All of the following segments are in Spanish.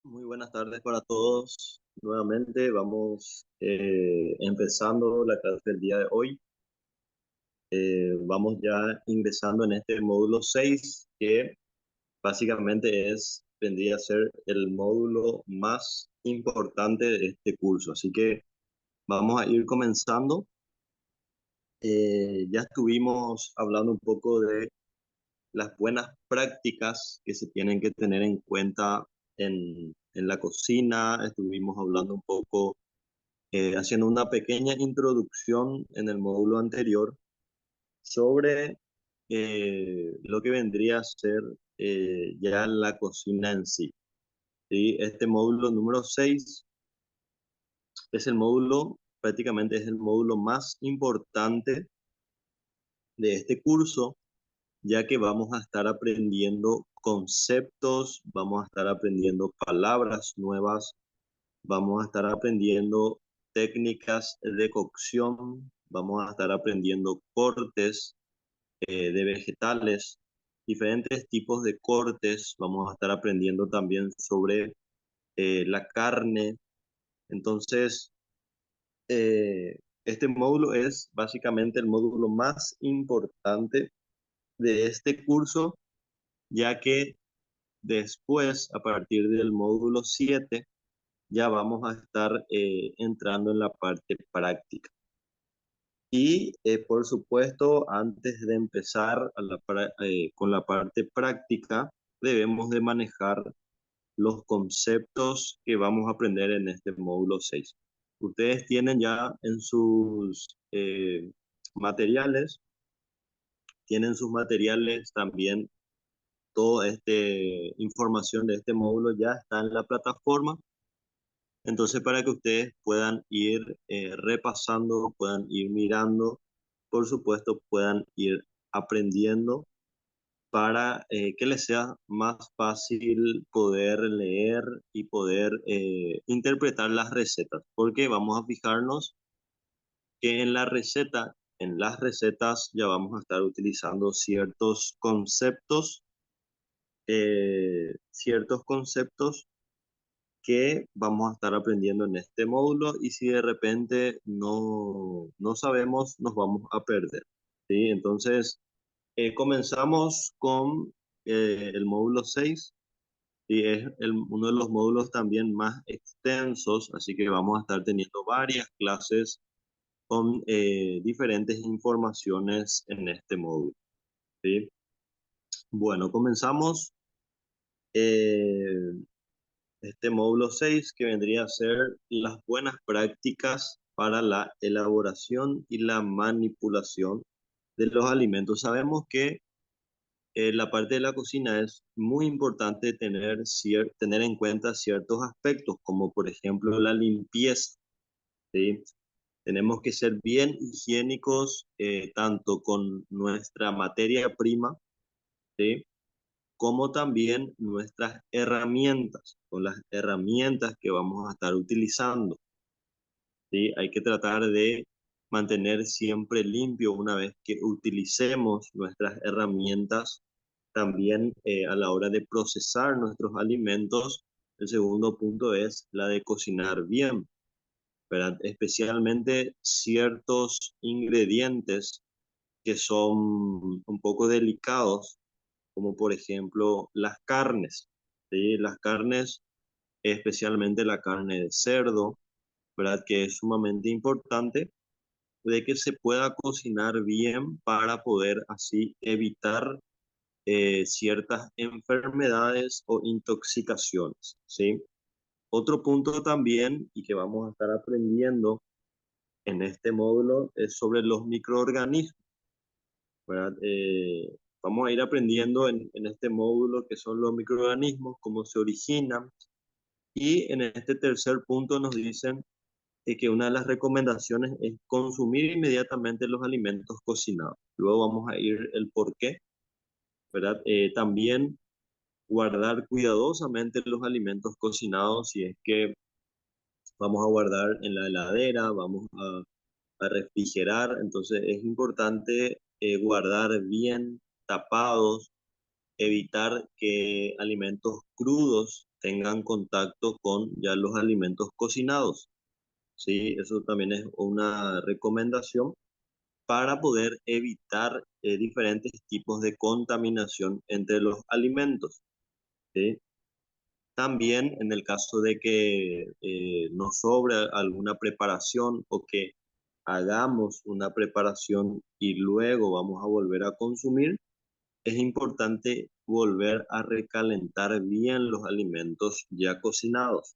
Muy buenas tardes para todos. Nuevamente vamos empezando la clase del día de hoy. Vamos ya ingresando en este módulo 6 que básicamente vendría a ser el módulo más importante de este curso. Así que vamos a ir comenzando. Ya estuvimos hablando un poco de las buenas prácticas que se tienen que tener en cuenta en la cocina. Estuvimos hablando un poco, haciendo una pequeña introducción en el módulo anterior sobre lo que vendría a ser ya la cocina en sí. ¿Sí? Este módulo número 6 es prácticamente es el módulo más importante de este curso, ya que vamos a estar aprendiendo conceptos, vamos a estar aprendiendo palabras nuevas, vamos a estar aprendiendo técnicas de cocción, vamos a estar aprendiendo cortes de vegetales, diferentes tipos de cortes, vamos a estar aprendiendo también sobre la carne. Entonces, este módulo es básicamente el módulo más importante de este curso, ya que después, a partir del módulo 7 ya vamos a estar entrando en la parte práctica. Y por supuesto, antes de empezar con la parte práctica, debemos de manejar los conceptos que vamos a aprender en este módulo 6. Ustedes tienen ya en sus materiales, tienen sus materiales también, toda esta información de este módulo ya está en la plataforma. Entonces, para que ustedes puedan ir repasando, puedan ir mirando, por supuesto, puedan ir aprendiendo para que les sea más fácil poder leer y poder interpretar las recetas. Porque vamos a fijarnos que en las recetas ya vamos a estar utilizando ciertos conceptos que vamos a estar aprendiendo en este módulo, y si de repente no sabemos, nos vamos a perder. ¿Sí? Entonces, comenzamos con el módulo 6 y es uno de los módulos también más extensos, así que vamos a estar teniendo varias clases con diferentes informaciones en este módulo. ¿Sí? Bueno, comenzamos. eh, este módulo 6 que vendría a ser las buenas prácticas para la elaboración y la manipulación de los alimentos. Sabemos que la parte de la cocina es muy importante tener en cuenta ciertos aspectos, como por ejemplo la limpieza. ¿Sí? Tenemos que ser bien higiénicos, tanto con nuestra materia prima, ¿sí? Como también nuestras herramientas, con las herramientas que vamos a estar utilizando. ¿Sí? Hay que tratar de mantener siempre limpio una vez que utilicemos nuestras herramientas. También a la hora de procesar nuestros alimentos, el segundo punto es la de cocinar bien, ¿verdad? Especialmente ciertos ingredientes que son un poco delicados, como por ejemplo las carnes. ¿Sí? Las carnes, especialmente la carne de cerdo, ¿verdad? Que es sumamente importante de que se pueda cocinar bien para poder así evitar ciertas enfermedades o intoxicaciones, ¿sí? Otro punto también, y que vamos a estar aprendiendo en este módulo, es sobre los microorganismos, ¿verdad? Vamos a ir aprendiendo en este módulo qué son los microorganismos, cómo se originan, y en este tercer punto nos dicen que una de las recomendaciones es consumir inmediatamente los alimentos cocinados. Luego vamos a ir el por qué, ¿verdad? También guardar cuidadosamente los alimentos cocinados, si es que vamos a guardar en la heladera, vamos a refrigerar, entonces es importante guardar bien tapados, evitar que alimentos crudos tengan contacto con ya los alimentos cocinados. Sí, eso también es una recomendación para poder evitar diferentes tipos de contaminación entre los alimentos. ¿Sí? También en el caso de que nos sobre alguna preparación o que hagamos una preparación y luego vamos a volver a consumir, es importante volver a recalentar bien los alimentos ya cocinados,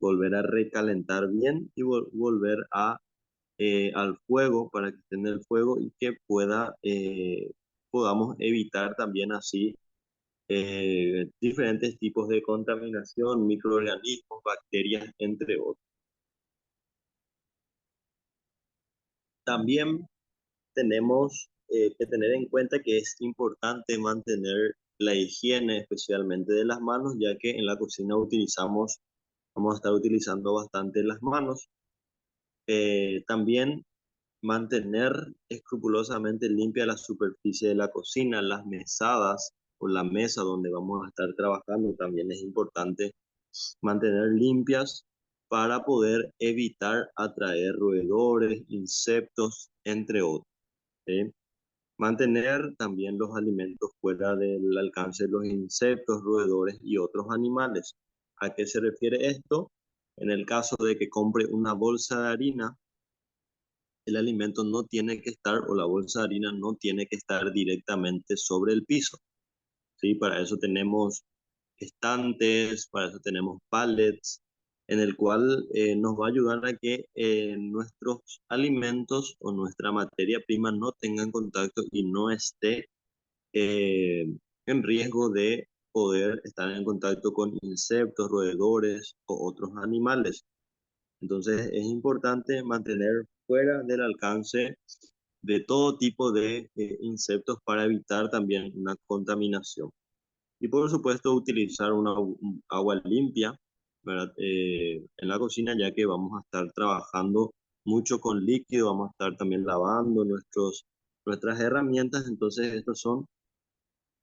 volver a recalentar bien y volver al fuego para que esté en el fuego y que podamos evitar también así diferentes tipos de contaminación, microorganismos, bacterias, entre otros. También tenemos que tener en cuenta que es importante mantener la higiene, especialmente de las manos, ya que en la cocina vamos a estar utilizando bastante las manos. También mantener escrupulosamente limpia la superficie de la cocina, las mesadas o la mesa donde vamos a estar trabajando. También es importante mantener limpias para poder evitar atraer roedores, insectos, entre otros. ¿Sí? Mantener también los alimentos fuera del alcance de los insectos, roedores y otros animales. ¿A qué se refiere esto? En el caso de que compre una bolsa de harina, el alimento no tiene que estar, o la bolsa de harina no tiene que estar directamente sobre el piso. ¿Sí? Para eso tenemos estantes, para eso tenemos pallets, en el cual nos va a ayudar a que nuestros alimentos o nuestra materia prima no tengan contacto y no esté eh, en riesgo de poder estar en contacto con insectos, roedores o otros animales. Entonces es importante mantener fuera del alcance de todo tipo de insectos para evitar también una contaminación. Y por supuesto utilizar un agua limpia, ¿verdad? En la cocina, ya que vamos a estar trabajando mucho con líquido, vamos a estar también lavando nuestras herramientas. Entonces estas son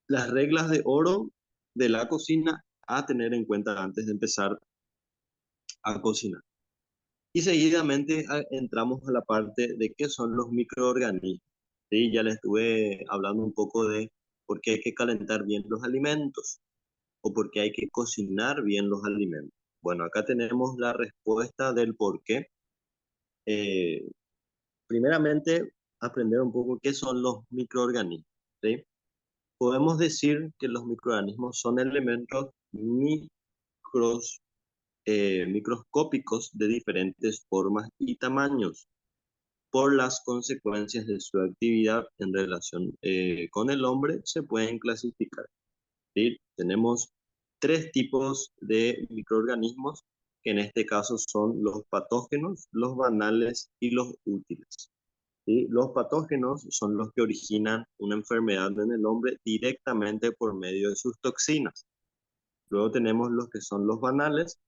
las reglas de oro de la cocina a tener en cuenta antes de empezar a cocinar. Y seguidamente entramos a la parte de qué son los microorganismos. Sí, ya les estuve hablando un poco de por qué hay que calentar bien los alimentos o por qué hay que cocinar bien los alimentos. Bueno, acá tenemos la respuesta del por qué. Eh, Primeramente, aprender un poco qué son los microorganismos. ¿Sí? Podemos decir que los microorganismos son elementos microscópicos de diferentes formas y tamaños por las consecuencias de su actividad en relación con el hombre se pueden clasificar. ¿Sí? Tenemos tres tipos de microorganismos que en este caso son los patógenos, los banales y los útiles. ¿Sí? Los patógenos son los que originan una enfermedad en el hombre directamente por medio de sus toxinas. Luego tenemos los que son los banales,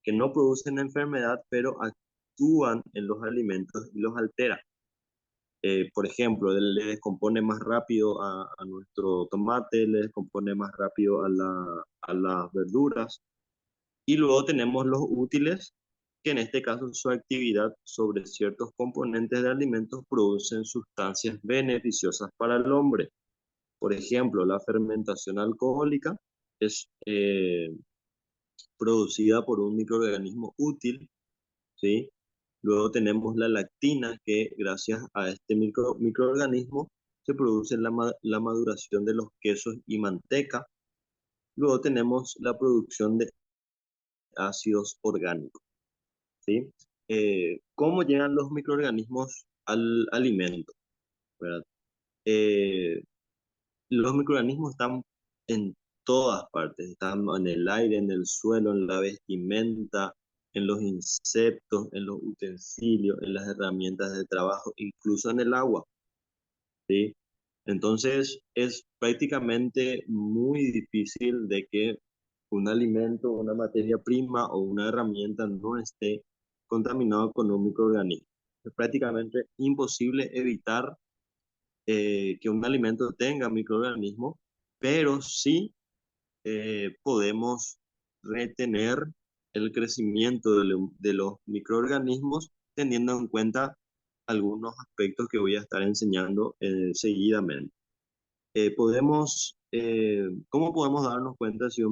que no producen enfermedad, pero actúan en los alimentos y los alteran. Por ejemplo, le descompone más rápido a nuestro tomate, le descompone más rápido a las verduras. Y luego tenemos los útiles, que en este caso su actividad sobre ciertos componentes de alimentos producen sustancias beneficiosas para el hombre. Por ejemplo, la fermentación alcohólica es producida por un microorganismo útil, ¿sí? Luego tenemos la lactina, que gracias a este microorganismo se produce la maduración de los quesos y manteca. Luego tenemos la producción de ácidos orgánicos. ¿Sí? ¿Cómo llegan los microorganismos al alimento? ¿Verdad? Eh, los microorganismos están en todas partes, están en el aire, en el suelo, en la vestimenta, en los insectos, en los utensilios, en las herramientas de trabajo, incluso en el agua. ¿Sí? Entonces es prácticamente muy difícil de que un alimento, una materia prima o una herramienta no esté contaminado con un microorganismo. Es prácticamente imposible evitar que un alimento tenga microorganismos, pero sí podemos retener el crecimiento de los microorganismos, teniendo en cuenta algunos aspectos que voy a estar enseñando seguidamente. ¿Cómo podemos darnos cuenta si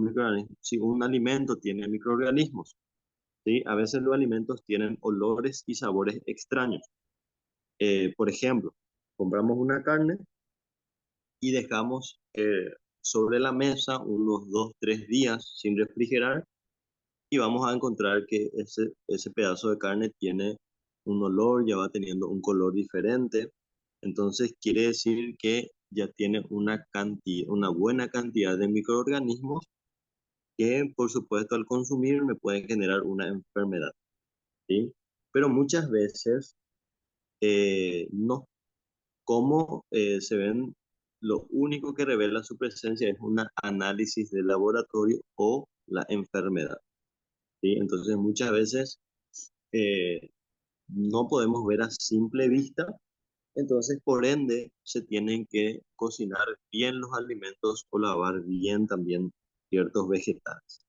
si un alimento tiene microorganismos? ¿Sí? A veces los alimentos tienen olores y sabores extraños. Por ejemplo, compramos una carne y dejamos sobre la mesa unos 2, 3 días sin refrigerar y vamos a encontrar que ese pedazo de carne tiene un olor, ya va teniendo un color diferente. Entonces quiere decir que ya tiene una buena cantidad de microorganismos que, por supuesto, al consumir me pueden generar una enfermedad, ¿sí? Pero muchas veces no, como se ven, lo único que revela su presencia es un análisis de laboratorio o la enfermedad, ¿sí? Entonces muchas veces eh, no podemos ver a simple vista, entonces por ende se tienen que cocinar bien los alimentos o lavar bien también ciertos vegetales.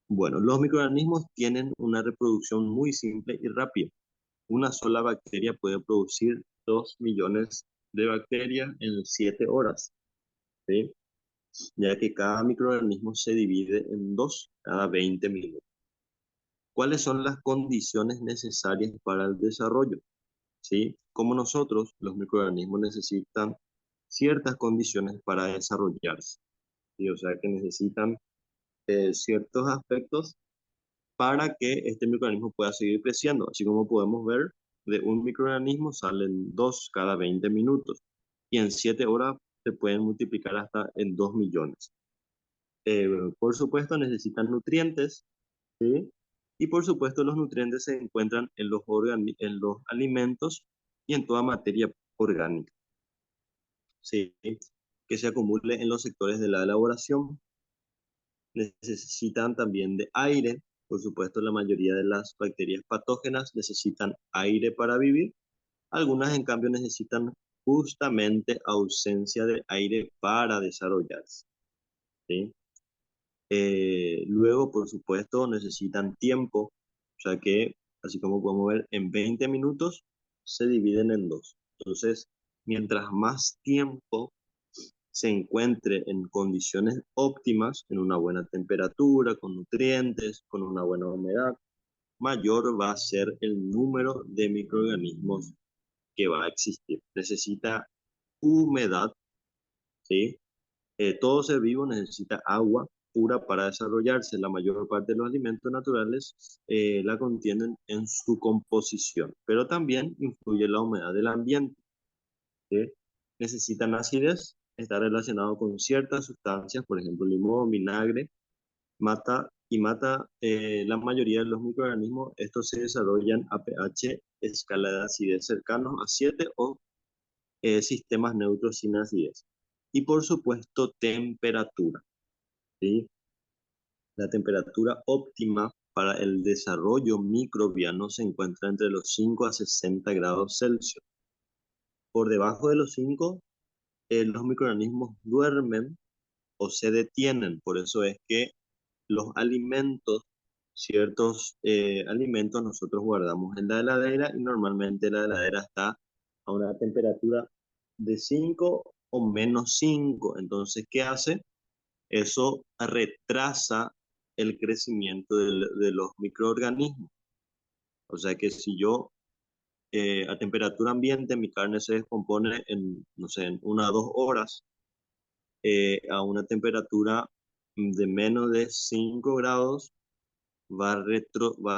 Bueno, los microorganismos tienen una reproducción muy simple y rápida. Una sola bacteria puede producir 2 millones de bacterias en 7 horas, ¿sí? Ya que cada microorganismo se divide en dos cada 20 minutos. ¿Cuáles son las condiciones necesarias para el desarrollo? ¿Sí? Como nosotros, los microorganismos necesitan ciertas condiciones para desarrollarse, ¿sí? O sea que necesitan ciertos aspectos para que este microorganismo pueda seguir creciendo. Así como podemos ver, de un microorganismo salen 2 cada 20 minutos y en 7 horas se pueden multiplicar hasta en 2 millones. Eh, por supuesto, necesitan nutrientes, ¿sí? Y por supuesto, los nutrientes se encuentran en en los alimentos y en toda materia orgánica, ¿sí? Que se acumule en los sectores de la elaboración. Necesitan también de aire. Por supuesto, la mayoría de las bacterias patógenas necesitan aire para vivir. Algunas, en cambio, necesitan justamente ausencia de aire para desarrollarse, ¿sí? Luego, por supuesto, necesitan tiempo, o sea que, así como podemos ver, en 20 minutos se dividen en dos. Entonces, mientras más tiempo se encuentre en condiciones óptimas, en una buena temperatura, con nutrientes, con una buena humedad, mayor va a ser el número de microorganismos que va a existir. Necesita humedad, ¿sí? Todo ser vivo necesita agua pura para desarrollarse. La mayor parte de los alimentos naturales la contienen en su composición, pero también influye la humedad del ambiente, ¿sí? Necesitan acidez, está relacionado con ciertas sustancias, por ejemplo, limón, vinagre, mata la mayoría de los microorganismos. Estos se desarrollan a pH, escala de acidez cercanos a 7 o sistemas neutros sin acidez. Y por supuesto, temperatura, ¿sí? La temperatura óptima para el desarrollo microbiano se encuentra entre los 5 a 60 grados Celsius. Por debajo de los 5, los microorganismos duermen o se detienen. Por eso es que los alimentos, ciertos alimentos nosotros guardamos en la heladera y normalmente la heladera está a una temperatura de 5 o -5. Entonces, ¿qué hace? Eso retrasa el crecimiento de los microorganismos. O sea que si yo a temperatura ambiente mi carne se descompone en, no sé, en 1 a 2 horas, a una temperatura de menos de 5 grados va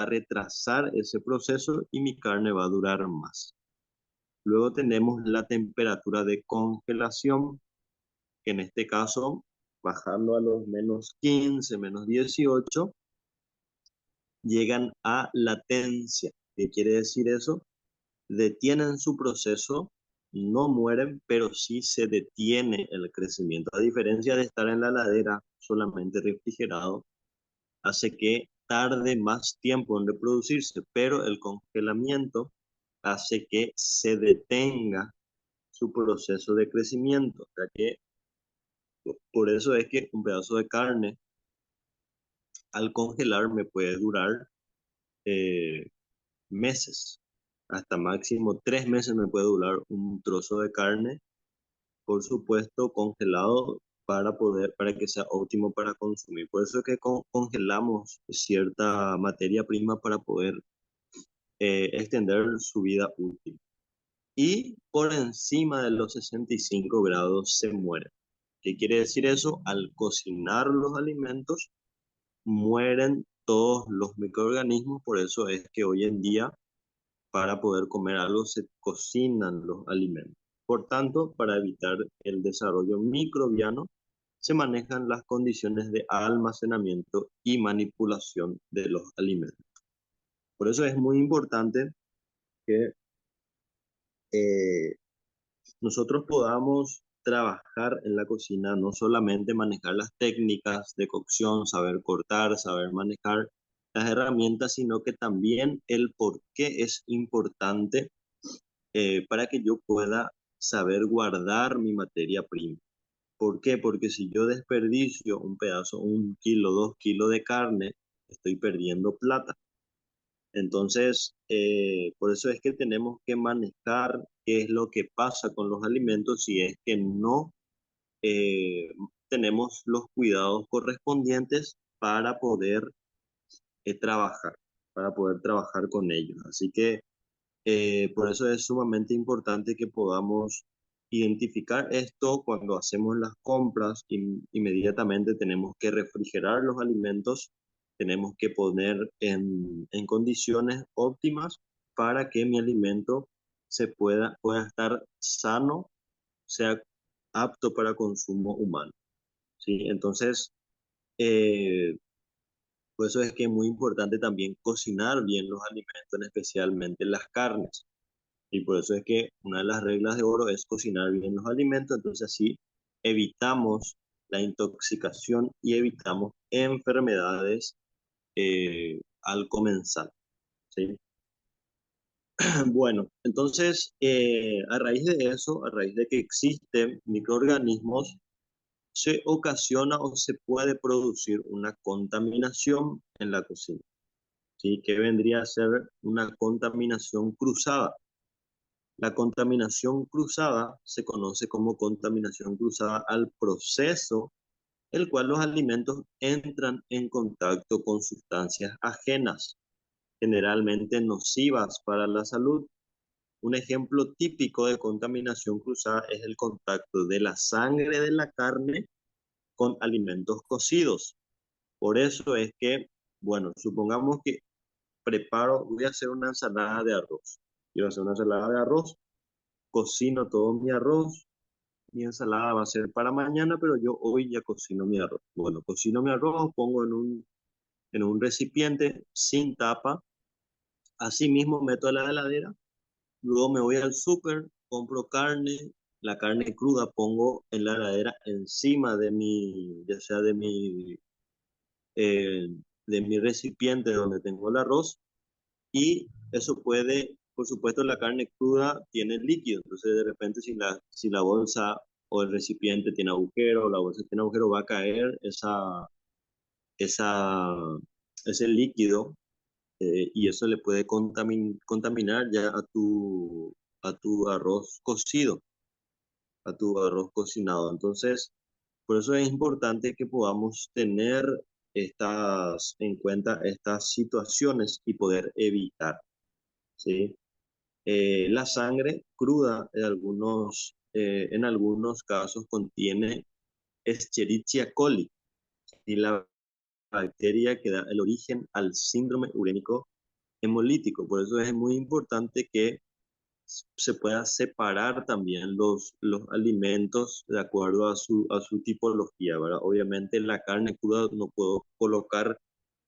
a retrasar ese proceso y mi carne va a durar más. Luego tenemos la temperatura de congelación, que en este caso, bajando a los -15, -18, llegan a latencia. ¿Qué quiere decir eso? Detienen su proceso, no mueren, pero sí se detiene el crecimiento. A diferencia de estar en la ladera solamente refrigerado, hace que tarde más tiempo en reproducirse, pero el congelamiento hace que se detenga su proceso de crecimiento. O sea que por eso es que un pedazo de carne al congelar me puede durar eh, meses, hasta máximo 3 meses me puede durar un trozo de carne, por supuesto congelado para que sea óptimo para consumir. Por eso es que congelamos cierta materia prima para poder extender su vida útil. Y por encima de los 65 grados se muere. ¿Qué quiere decir eso? Al cocinar los alimentos, mueren todos los microorganismos, por eso es que hoy en día para poder comer algo se cocinan los alimentos. Por tanto, para evitar el desarrollo microbiano, se manejan las condiciones de almacenamiento y manipulación de los alimentos. Por eso es muy importante que eh, nosotros podamos trabajar en la cocina, no solamente manejar las técnicas de cocción, saber cortar, saber manejar las herramientas, sino que también el por qué es importante para que yo pueda saber guardar mi materia prima. ¿Por qué? Porque si yo desperdicio un pedazo, 1 kilo, 2 kilos de carne, estoy perdiendo plata. Entonces, por eso es que tenemos que manejar qué es lo que pasa con los alimentos si es que no eh, tenemos los cuidados correspondientes trabajar, para poder trabajar con ellos. Así que por eso es sumamente importante que podamos identificar esto cuando hacemos las compras. Inmediatamente tenemos que refrigerar los alimentos, tenemos que poner en condiciones óptimas para que mi alimento pueda estar sano, sea apto para consumo humano, ¿sí? Entonces, eh, por eso es que es muy importante también cocinar bien los alimentos, especialmente las carnes. Y por eso es que una de las reglas de oro es cocinar bien los alimentos, entonces así evitamos la intoxicación y evitamos enfermedades al comenzar, ¿sí? Bueno, entonces a raíz de eso, a raíz de que existen microorganismos, se ocasiona o se puede producir una contaminación en la cocina, ¿sí? Que vendría a ser una contaminación cruzada. La contaminación cruzada se conoce como contaminación cruzada al proceso el cual los alimentos entran en contacto con sustancias ajenas, generalmente nocivas para la salud. Un ejemplo típico de contaminación cruzada es el contacto de la sangre de la carne con alimentos cocidos. Por eso es que, bueno, supongamos que voy a hacer una ensalada de arroz. Quiero hacer una ensalada de arroz, cocino todo mi arroz, mi ensalada va a ser para mañana, pero yo hoy ya cocino mi arroz. Bueno, cocino mi arroz, pongo en un recipiente sin tapa, así mismo meto a la heladera, luego me voy al súper, compro carne, la carne cruda pongo en la heladera encima ya sea eh, de mi recipiente donde tengo el arroz, y eso por supuesto, la carne cruda tiene líquido, entonces de repente si la bolsa o el recipiente tiene agujero, o la bolsa tiene agujero, va a caer esa, ese líquido, y eso le puede contaminar ya a tu arroz cocido, a tu arroz cocinado. Entonces, por eso es importante que podamos tener en cuenta estas situaciones y poder evitar, ¿sí? La sangre cruda en algunos casos contiene Escherichia coli, y la bacteria que da el origen al síndrome urémico hemolítico. Por eso es muy importante que se pueda separar también los alimentos de acuerdo a su tipología, ¿verdad? Obviamente la carne cruda no puedo colocar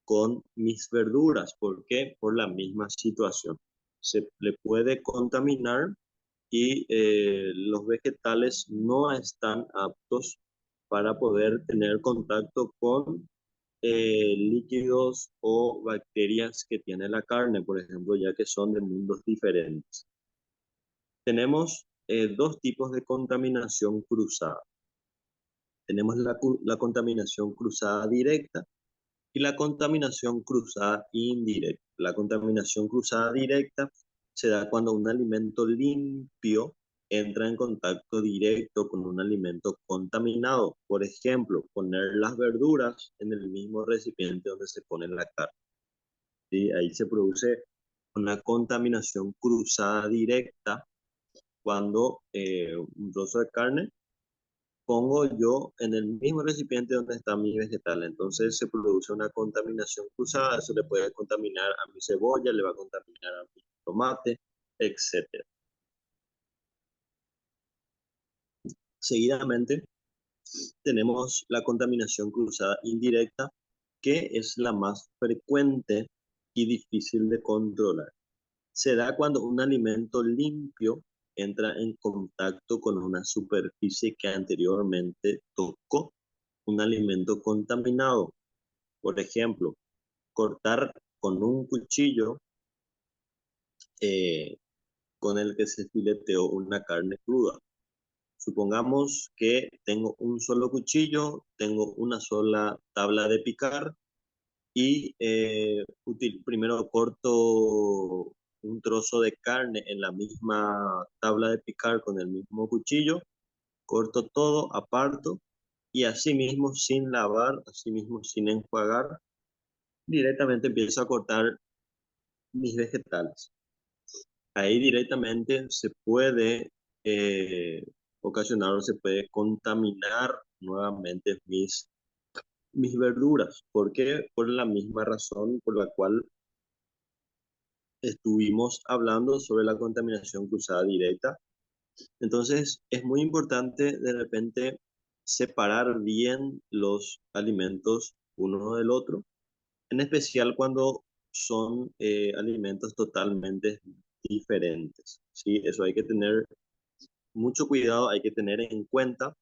con mis verduras. ¿Por qué? Por la misma situación. Se le puede contaminar, y los vegetales no están aptos para poder tener contacto con líquidos o bacterias que tiene la carne, por ejemplo, ya que son de mundos diferentes. Tenemos dos tipos de contaminación cruzada. Tenemos la contaminación cruzada directa, y la contaminación cruzada indirecta. La contaminación cruzada directa se da cuando un alimento limpio entra en contacto directo con un alimento contaminado. Por ejemplo, poner las verduras en el mismo recipiente donde se pone la carne. ¿Sí? Ahí se produce una contaminación cruzada directa cuando un trozo de carne pongo yo en el mismo recipiente donde está mi vegetal. Entonces se produce una contaminación cruzada, eso le puede contaminar a mi cebolla, le va a contaminar a mi tomate, etcétera. Seguidamente tenemos la contaminación cruzada indirecta, que es la más frecuente y difícil de controlar. Se da cuando un alimento limpio entra en contacto con una superficie que anteriormente tocó un alimento contaminado. Por ejemplo, cortar con un cuchillo eh, con el que se fileteó una carne cruda. Supongamos que tengo un solo cuchillo, tengo una sola tabla de picar y primero corto un trozo de carne en la misma tabla de picar con el mismo cuchillo, corto todo, aparto y así mismo sin lavar, así mismo sin enjuagar, directamente empiezo a cortar mis vegetales. Ahí directamente se puede ocasionar o se puede contaminar nuevamente mis verduras. ¿Por qué? Por la misma razón por la cual estuvimos hablando sobre la contaminación cruzada directa. Entonces, es muy importante de repente separar bien los alimentos uno del otro, en especial cuando son alimentos totalmente diferentes, ¿sí? Eso hay que tener mucho cuidado, hay que tener en cuenta.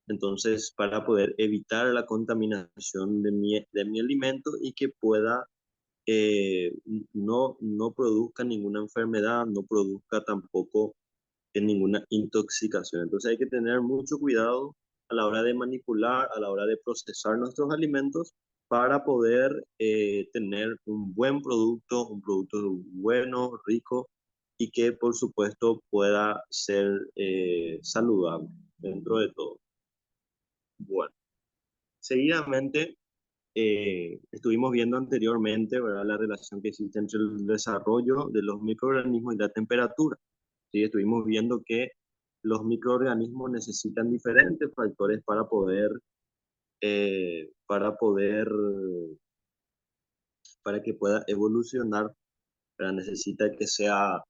Entonces, para poder evitar la contaminación de mi alimento y que pueda no produzca ninguna enfermedad, no produzca tampoco ninguna intoxicación. Entonces hay que tener mucho cuidado a la hora de manipular, a la hora de procesar nuestros alimentos para poder tener un producto bueno, rico y que por supuesto pueda ser saludable dentro de todo. Bueno, seguidamente estuvimos viendo anteriormente, ¿verdad?, la relación que existe entre el desarrollo de los microorganismos y la temperatura. ¿Sí? Estuvimos viendo que los microorganismos necesitan diferentes factores para que pueda evolucionar, pero necesita que sea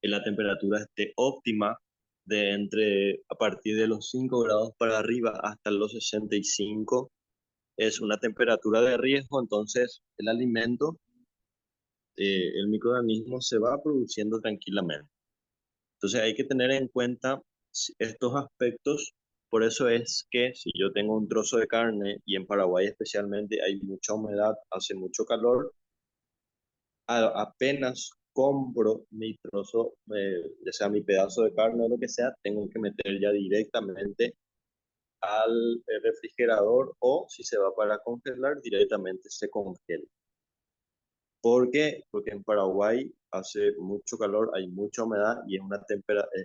en la temperatura esté óptima a partir de los 5 grados para arriba hasta los 65 es una temperatura de riesgo, entonces el microorganismo se va produciendo tranquilamente. Entonces hay que tener en cuenta estos aspectos. Por eso es que si yo tengo un trozo de carne y en Paraguay especialmente hay mucha humedad, hace mucho calor, apenas compro mi trozo, ya sea mi pedazo de carne o lo que sea, tengo que meter ya directamente al refrigerador o si se va para congelar, directamente se congela. ¿Por qué? Porque en Paraguay hace mucho calor, hay mucha humedad y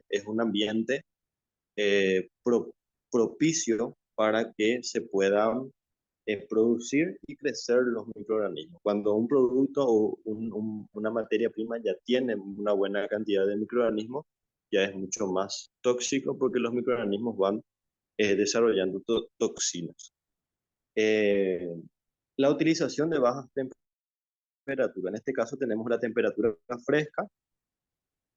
es un ambiente pro, propicio para que se puedan producir y crecer los microorganismos. Cuando un producto o una materia prima ya tiene una buena cantidad de microorganismos, ya es mucho más tóxico porque los microorganismos van desarrollando toxinas. Eh, la utilización de bajas temperaturas, en este caso tenemos la temperatura fresca,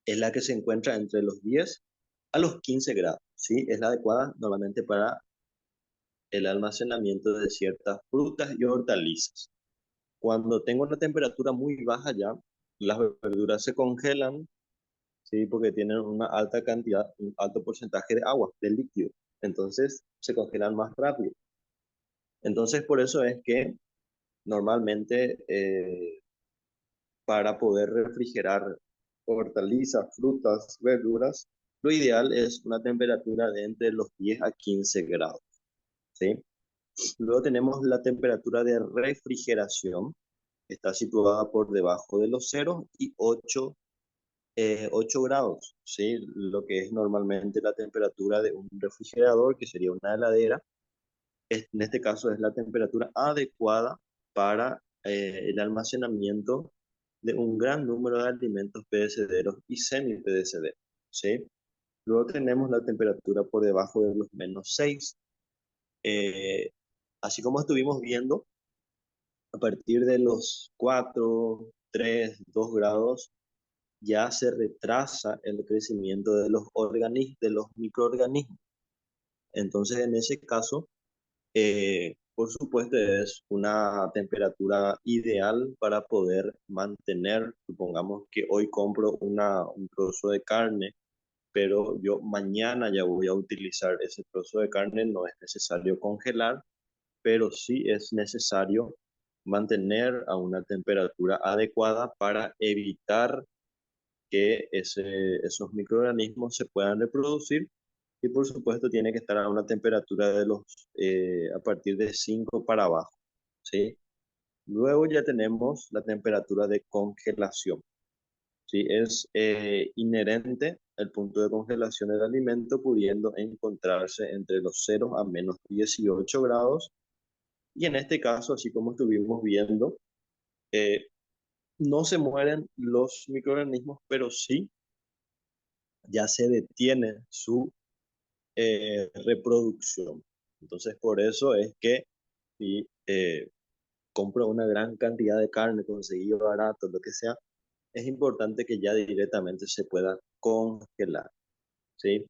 es la que se encuentra entre los 10 a los 15 grados, ¿sí? Es la adecuada normalmente para el almacenamiento de ciertas frutas y hortalizas. Cuando tengo una temperatura muy baja ya, las verduras se congelan, ¿sí? Porque tienen una alta cantidad, un alto porcentaje de agua, de líquido. Entonces se congelan más rápido. Entonces por eso es que normalmente para poder refrigerar hortalizas, frutas, verduras, lo ideal es una temperatura de entre los 10 a 15 grados, ¿sí? Luego tenemos la temperatura de refrigeración, está situada por debajo de los ceros y 8 grados, ¿sí? Lo que es normalmente la temperatura de un refrigerador, que sería una heladera. En este caso es la temperatura adecuada para el almacenamiento de un gran número de alimentos perecederos y semi-perecederos, ¿sí? Luego tenemos la temperatura por debajo de los -6. Eh, Así como estuvimos viendo, a partir de los 4, 3, 2 grados, ya se retrasa el crecimiento de los de los microorganismos. Entonces, en ese caso, por supuesto, es una temperatura ideal para poder mantener, supongamos que hoy compro un trozo de carne, pero yo mañana ya voy a utilizar ese trozo de carne, no es necesario congelar, pero sí es necesario mantener a una temperatura adecuada para evitar que esos microorganismos se puedan reproducir, y por supuesto tiene que estar a una temperatura a partir de 5 para abajo, ¿sí? Luego ya tenemos la temperatura de congelación, ¿sí? Es inherente el punto de congelación del alimento, pudiendo encontrarse entre los 0 a -18 grados. Y en este caso, así como estuvimos viendo, eh, no se mueren los microorganismos, pero sí ya se detiene su reproducción. Entonces, por eso es que si compro una gran cantidad de carne, conseguido barato, lo que sea, es importante que ya directamente se pueda congelar, ¿sí?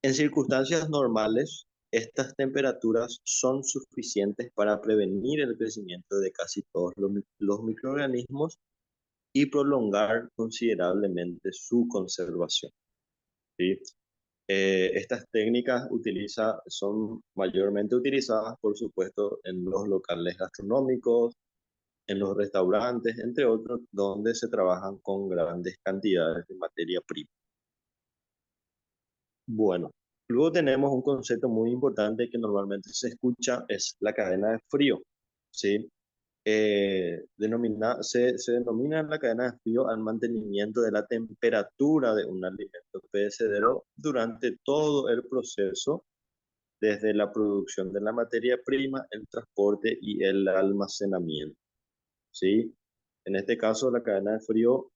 En circunstancias normales, estas temperaturas son suficientes para prevenir el crecimiento de casi todos los microorganismos y prolongar considerablemente su conservación, ¿sí? Estas técnicas son mayormente utilizadas, por supuesto, en los locales gastronómicos, en los restaurantes, entre otros, donde se trabajan con grandes cantidades de materia prima. Bueno, luego tenemos un concepto muy importante que normalmente se escucha, es la cadena de frío, ¿sí? Se denomina la cadena de frío al mantenimiento de la temperatura de un alimento perecedero durante todo el proceso, desde la producción de la materia prima, el transporte y el almacenamiento, ¿sí? En este caso, la cadena de frío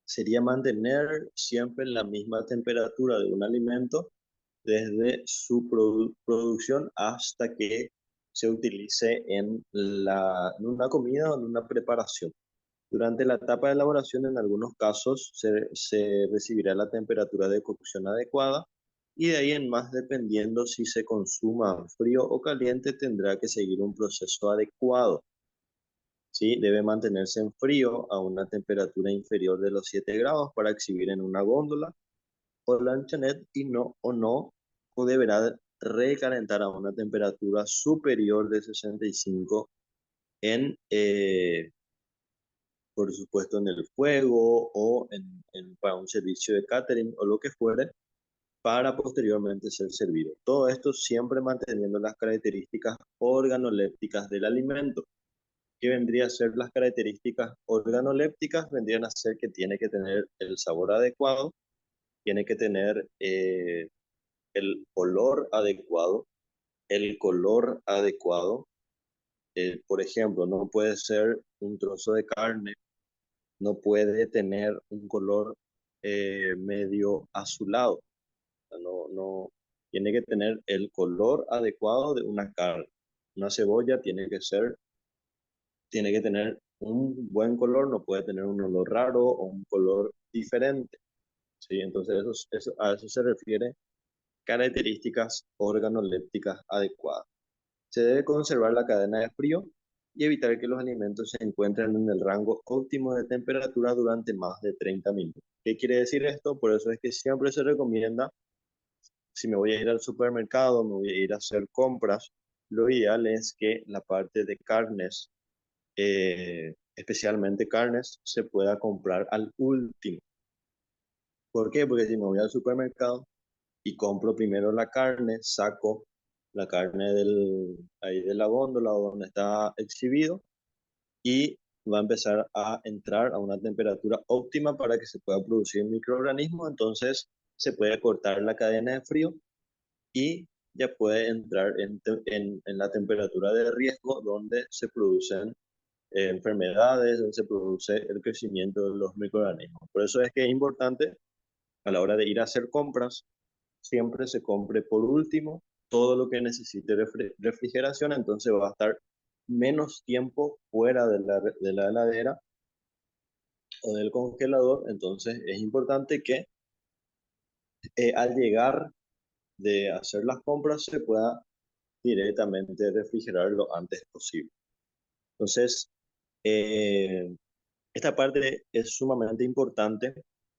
sería mantener siempre la misma temperatura de un alimento desde su producción hasta que se utilice en una comida o en una preparación. Durante la etapa de elaboración, en algunos casos, se recibirá la temperatura de cocción adecuada, y de ahí en más, dependiendo si se consuma frío o caliente, tendrá que seguir un proceso adecuado, ¿sí? Debe mantenerse en frío a una temperatura inferior de los 7 grados para exhibir en una góndola o lanchonette, o deberá recalentar a una temperatura superior de 65 en, por supuesto, en el fuego o para un servicio de catering o lo que fuere, para posteriormente ser servido. Todo esto siempre manteniendo las características organolépticas del alimento. ¿Qué vendría a ser las características organolépticas? Vendrían a ser que tiene que tener el sabor adecuado, tiene que tener el olor adecuado, el color adecuado. Por ejemplo, no puede ser un trozo de carne, no puede tener un color medio azulado. O sea, tiene que tener el color adecuado de una carne. Una cebolla tiene que tener un buen color, no puede tener un olor raro o un color diferente, ¿sí? Entonces a eso se refiere características organolépticas adecuadas. Se debe conservar la cadena de frío y evitar que los alimentos se encuentren en el rango óptimo de temperatura durante más de 30 minutos. ¿Qué quiere decir esto? Por eso es que siempre se recomienda, si me voy a ir al supermercado, me voy a ir a hacer compras, lo ideal es que la parte de carnes, especialmente carnes, se pueda comprar al último. ¿Por qué? Porque si me voy al supermercado y compro primero la carne, saco la carne ahí de la góndola o donde está exhibido y va a empezar a entrar a una temperatura óptima para que se pueda producir microorganismos. Entonces se puede cortar la cadena de frío y ya puede entrar en la temperatura de riesgo donde se producen enfermedades, donde se produce el crecimiento de los microorganismos. Por eso es que es importante a la hora de ir a hacer compras, siempre se compre por último todo lo que necesite refrigeración, entonces va a estar menos tiempo fuera de la heladera o del congelador. Entonces es importante que al llegar de hacer las compras se pueda directamente refrigerar lo antes posible. Entonces, eh, esta parte es sumamente importante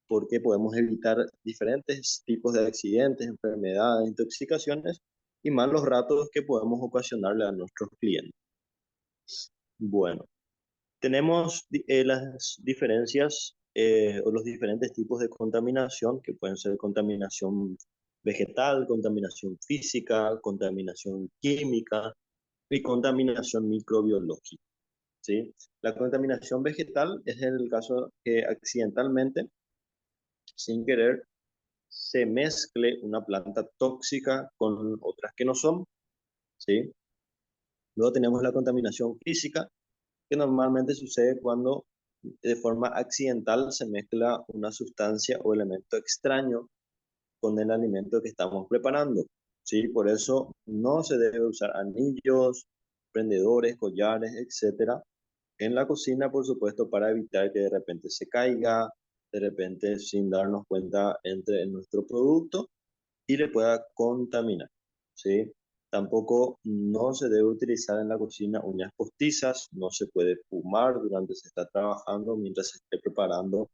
porque podemos evitar diferentes tipos de accidentes, enfermedades, intoxicaciones y malos ratos que podemos ocasionarle a nuestros clientes. Bueno, tenemos las diferencias o los diferentes tipos de contaminación que pueden ser contaminación vegetal, contaminación física, contaminación química y contaminación microbiológica. ¿Sí? La contaminación vegetal es en el caso que accidentalmente, sin querer, se mezcle una planta tóxica con otras que no son, ¿sí? Luego tenemos la contaminación física, que normalmente sucede cuando de forma accidental se mezcla una sustancia o elemento extraño con el alimento que estamos preparando, ¿sí? Por eso no se debe usar anillos, prendedores, collares, etcétera, en la cocina, por supuesto, para evitar que de repente se caiga, de repente sin darnos cuenta entre en nuestro producto y le pueda contaminar, ¿sí? Tampoco no se debe utilizar en la cocina uñas postizas, no se puede fumar durante se está trabajando mientras se esté preparando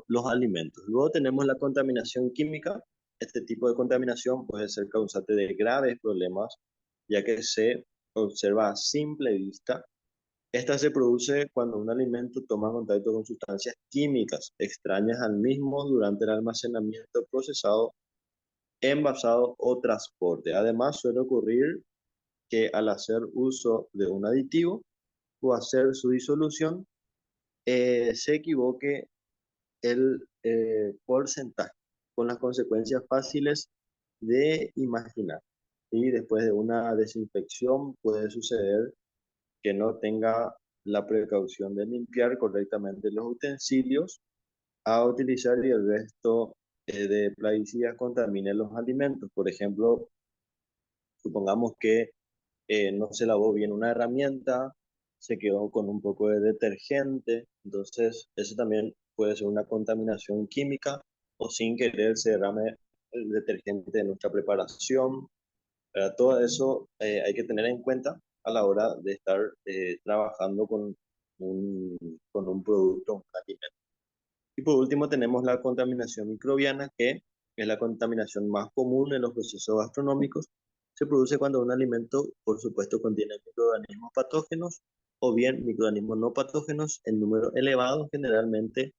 los alimentos. Luego tenemos la contaminación química. Este tipo de contaminación puede ser causante de graves problemas, ya que se observa a simple vista. Esta se produce cuando un alimento toma contacto con sustancias químicas extrañas al mismo durante el almacenamiento, procesado, envasado o transporte. Además, suele ocurrir que al hacer uso de un aditivo o hacer su disolución, se equivoque el porcentaje, con las consecuencias fáciles de imaginar. Y después de una desinfección puede suceder que no tenga la precaución de limpiar correctamente los utensilios a utilizar y el resto de plaguicidas contamine los alimentos. Por ejemplo, supongamos que no se lavó bien una herramienta, se quedó con un poco de detergente, entonces eso también puede ser una contaminación química o sin querer se derrame el detergente de nuestra preparación. Para todo eso hay que tener en cuenta a la hora de estar trabajando un, con un producto, un alimento. Y por último tenemos la contaminación microbiana, que es la contaminación más común en los procesos gastronómicos. Se produce cuando un alimento, por supuesto, contiene microorganismos patógenos o bien microorganismos no patógenos en número elevado. Generalmente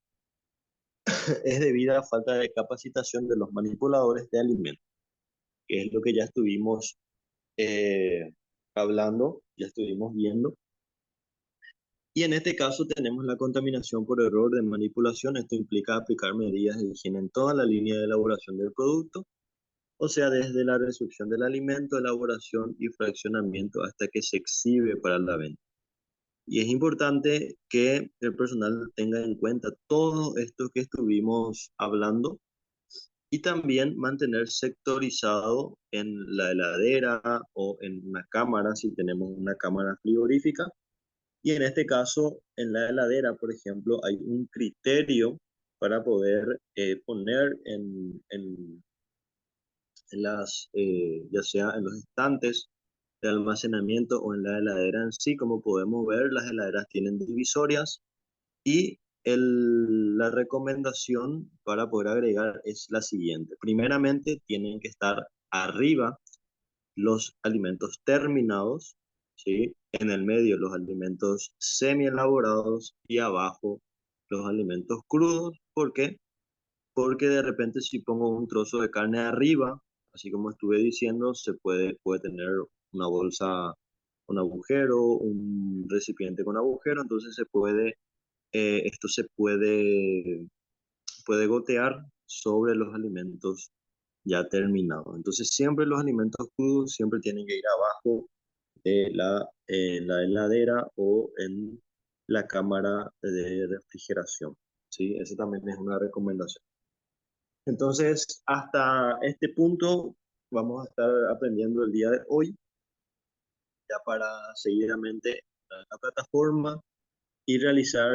es debido a la falta de capacitación de los manipuladores de alimentos, que es lo que ya estuvimos eh, hablando, ya estuvimos viendo. Y en este caso tenemos la contaminación por error de manipulación. Esto implica aplicar medidas de higiene en toda la línea de elaboración del producto, o sea, desde la recepción del alimento, elaboración y fraccionamiento hasta que se exhibe para la venta. Y es importante que el personal tenga en cuenta todo esto que estuvimos hablando y también mantener sectorizado en la heladera o en una cámara, si tenemos una cámara frigorífica. Y en este caso, en la heladera, por ejemplo, hay un criterio para poder poner ya sea en los estantes de almacenamiento o en la heladera en sí. Como podemos ver, las heladeras tienen divisorias y la recomendación para poder agregar es la siguiente. Primeramente, tienen que estar arriba los alimentos terminados, ¿sí? En el medio los alimentos semi elaborados y abajo los alimentos crudos. ¿Por qué? Porque de repente si pongo un trozo de carne arriba así como estuve diciendo, puede tener una bolsa con agujero, un recipiente con agujero, entonces esto puede gotear sobre los alimentos ya terminados. Entonces siempre los alimentos crudos siempre tienen que ir abajo de la heladera o en la cámara de refrigeración. ¿Sí? Eso también es una recomendación. Entonces, hasta este punto vamos a estar aprendiendo el día de hoy, ya para seguidamente la plataforma y realizar